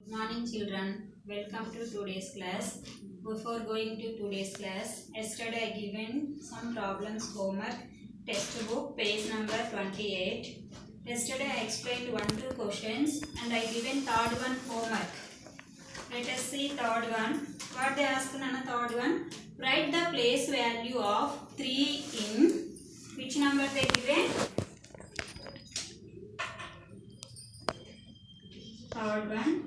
Good morning children, welcome to today's class. Before going to today's class, yesterday I given some problems homework, textbook page number 28. Yesterday I explained 1-2 questions and I given third one homework. Let us see third one. What they asked in the third one? Write the place value of 3 in which number they given? Third one.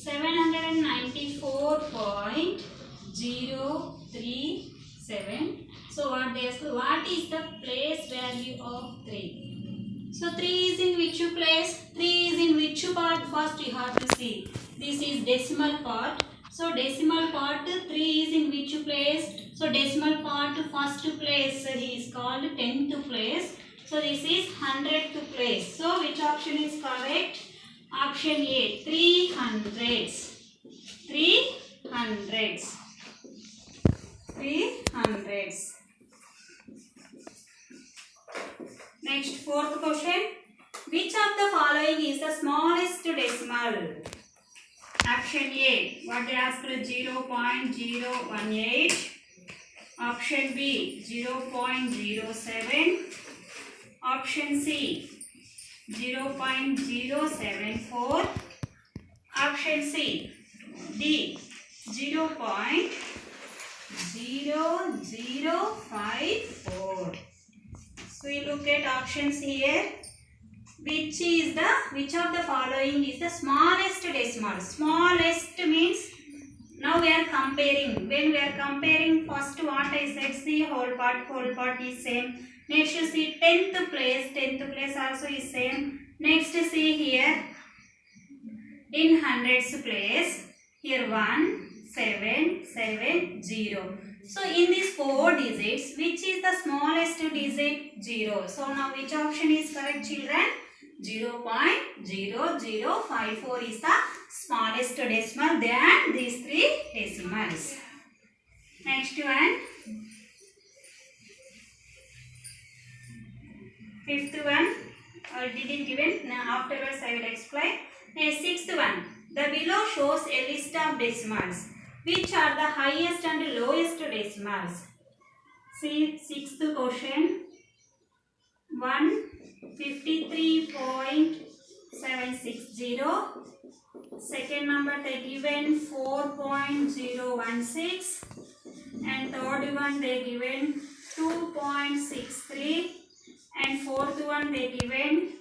794.037. So what they ask, what is the place value of 3? So 3 is in which place? 3 is in which part? First you have to see. This is decimal part. So decimal part 3 is in which place? So decimal part first place is called 10th place. So this is 100th place. So which option is correct? Option A, 300s. 300s. 300s. Next, fourth question. Which of the following is the smallest decimal? Option A, what they asked, 0.018. Option B, 0.07. Option C, 0.074. Option C, D, 0.0054. So we look at options here. Which of the following is the smallest decimal? Smallest means now we are comparing. When we are comparing, first what I said, see whole part is same. Next you see 10th place also is same. Next see here in hundreds place, here 1770. So in these 4 digits, which is the smallest digit? 0. So now which option is correct children? 0.0054 is the smallest decimal than these 3 decimals. Next one. Fifth one, didn't given. Now afterwards I will explain. Next, sixth one. The below shows a list of decimals. Which are the highest and lowest decimals? See sixth question. 153.760. Second number they given 4.016. And third one they given 2.63. And fourth one they given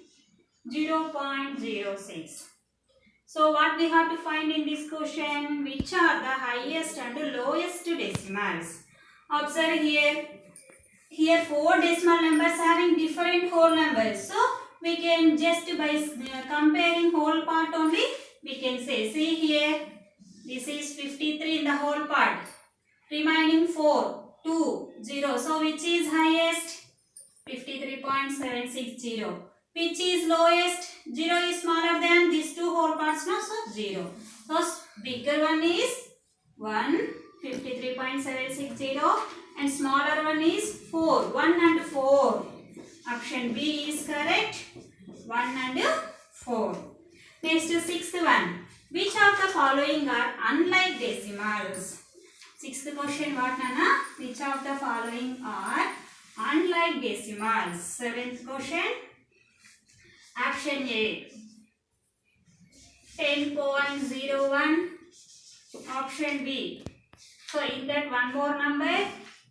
0.06. So what we have to find in this question? Which are the highest and lowest decimals? Observe here. Here 4 decimal numbers having different whole numbers. So we can just by comparing whole part only we can say. See here. This is 53 in the whole part. Remaining 4, 2, 0. So which is highest? 53.760. Which is lowest? 0 is smaller than these 2 whole parts, no? So 0. So bigger one is 53.760 and smaller one is 4. 1 and 4. Option B is correct. 1 and 4. Next, sixth one. Which of the following are unlike decimals? Sixth question, what Nana? Which of the following are unlike decimals? Seventh question. Option A, 10.01. Option B. So in that one more number,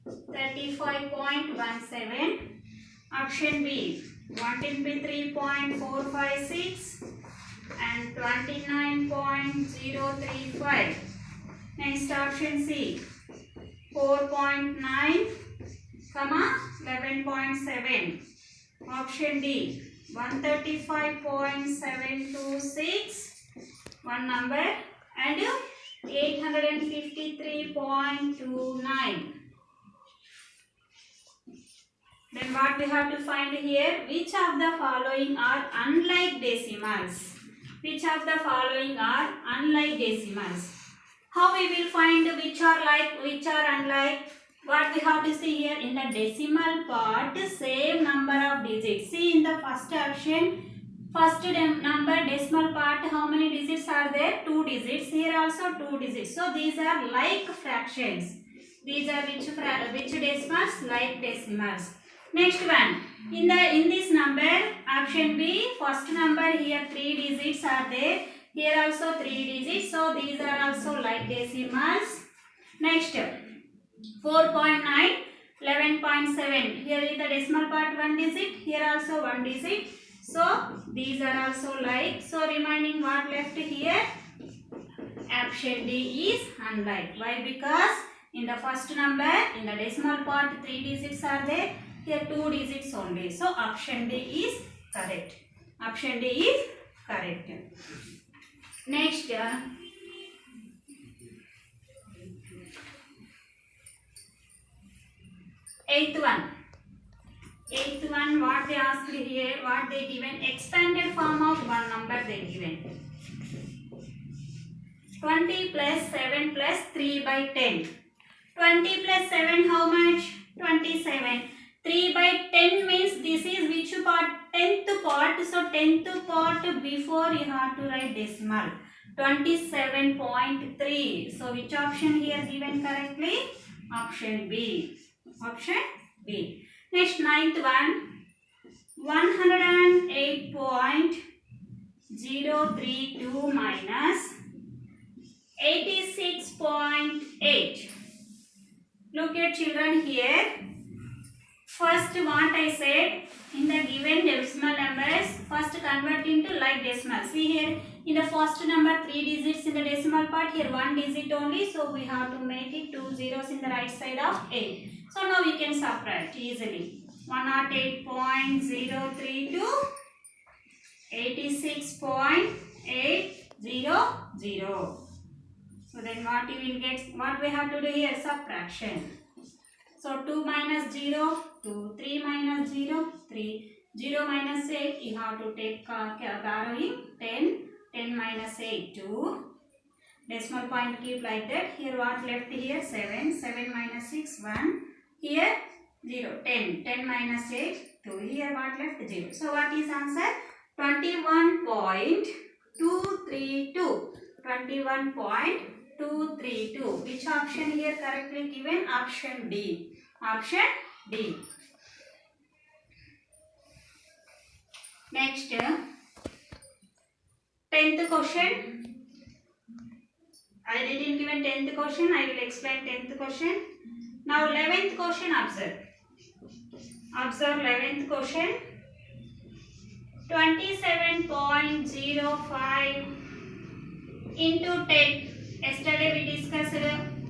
35.17. Option B, 123.456 and 29.035. Next option C, 4.9, 11.7. Option D, 135.726, one number, and 853.29. Then what we have to find here? Which of the following are unlike decimals? Which of the following are unlike decimals? How we will find which are like, which are unlike? What we have to see here, in the decimal part, same number of digits. See in the first option, First number decimal part, how many digits are there? 2 digits. Here also 2 digits. So these are like fractions. These are which decimals? Like decimals. Next one. In this number, option B, first number here 3 digits are there. Here also 3 digits. So these are also like decimals. Next, 4.9, 11.7. Here is the decimal part 1 digit. Here also 1 digit. So these are also like. So remaining what left here? Option D is unlike. Why? Because in the first number, in the decimal part 3 digits are there. Here 2 digits only. So option D is correct. Option D is correct. Next, eighth one, what they asked here, what they given? Expanded form of one number they given. 20 plus 7 plus 3 by 10. 20 plus 7 how much? 27. 3 by 10 means this is which part? 10th part. So 10th part before you have to write decimal. 27.3. So which option here given correctly? Option B. Option B. Next, ninth one. 108.032 minus 86.8. Look at children here. First what I said, in the given decimal numbers, first convert into like decimal. See here, in the first number 3 digits in the decimal part, here 1 digit only. So we have to make it 2 zeros in the right side of 8. So now we can subtract easily. 108.032, 86.800. So then what you will get, what we have to do here? Subtraction. So 2 minus 0, 2, 3 minus 0, 3, 0 minus 8, you have to take borrowing 10, 10 minus 8, 2. Decimal point keep like that. Here what left here? 7, 7 minus 6, 1. Here 0, 10, 10 minus 8, 2. Here what left? 0. So what is answer? 21.232. 21.232. Which option here correctly given? Option D. Option D. Next, 10th question. I didn't given 10th question. I will explain 10th question. Now 11th question, observe. Observe 11th question. 27.05 into 10. Yesterday we discussed,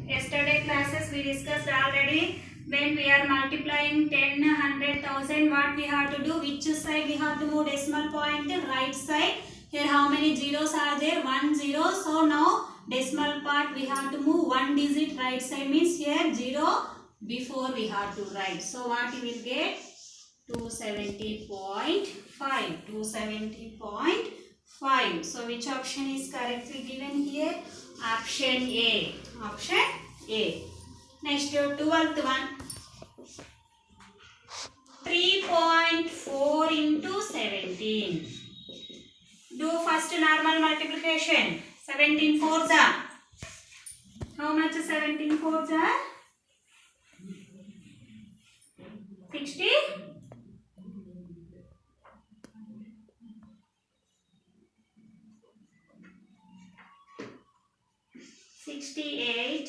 yesterday classes we discussed already. When we are multiplying 10, 100,000, what we have to do? Which side we have to move decimal point? Right side. Here how many zeros are there? 1 0. So now decimal part we have to move 1 digit right side, means here 0 before we have to write. So what you will get? 270.5. 270.5. So which option is correctly given here? Option A. Option A. Next, 12th one. 3.4 into 17. Do first normal multiplication. 17 fours are. How much 17 fours are? 60. 68.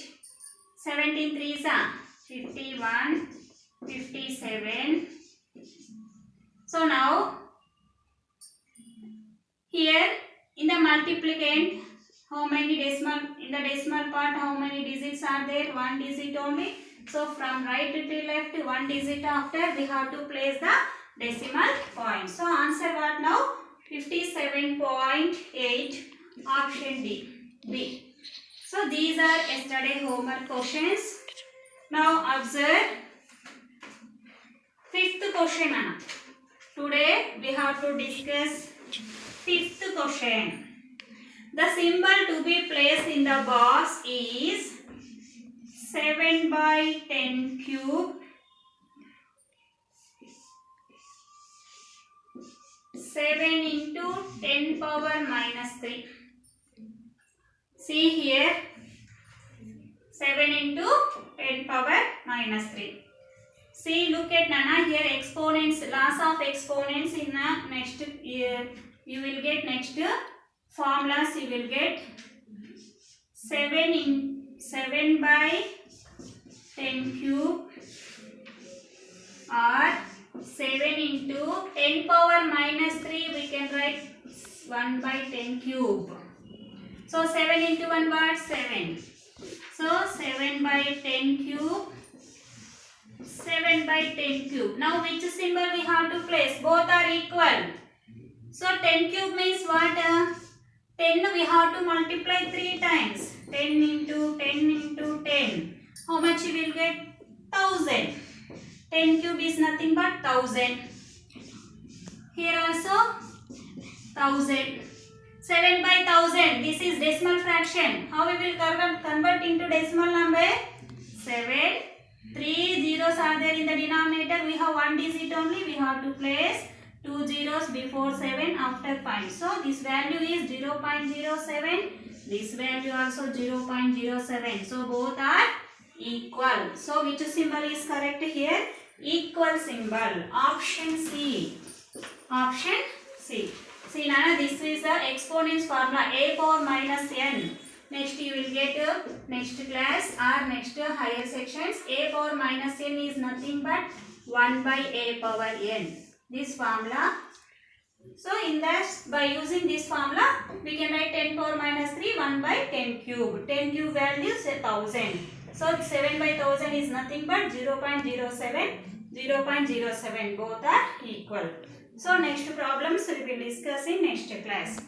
17 threes are 51. 57. So now here in the multiplicand, how many decimal, in the decimal part how many digits are there? 1 digit only. So from right to left 1 digit after we have to place the decimal point. So answer what now? 57.8. Option D. B. So these are yesterday homework questions. Now observe 5th question. Today we have to discuss 5th question. The symbol to be placed in the box is 7 by 10 cube, 7 into 10 power minus 3. See here, 7 into 10 power minus 3. See, look at Nana here, exponents, laws of exponents in the next, you will get next formulas, you will get 7 by 10 cube or 7 into 10 power minus 3, we can write 1 by 10 cube. So 7 into 1 what? 7. So 7 by 10 cube. 7 by 10 cube. Now which symbol we have to place? Both are equal. So 10 cube means what? 10 we have to multiply 3 times. 10 into 10 into 10. How much you will get? 1000. 10 cube is nothing but 1000. Here also 1000. 7 by 1000. This is decimal fraction. How we will convert into decimal number? 7. 3 zeros are there in the denominator. We have one digit only. We have to place 2 zeros before 7 after 5. So this value is 0.07. This value also 0.07. So both are equal. So which symbol is correct here? Equal symbol. Option C. Option C. See Nana, this is the exponents formula, a power minus n. Next you will get next class or next higher sections. A power minus n is nothing but 1 by a power n. This formula. So in that, by using this formula, we can write 10 power minus 3, 1 by 10 cube. 10 cube value is 1000. So 7 by 1000 is nothing but 0.07. 0.07. Both are equal. So next problems we will discuss in next class.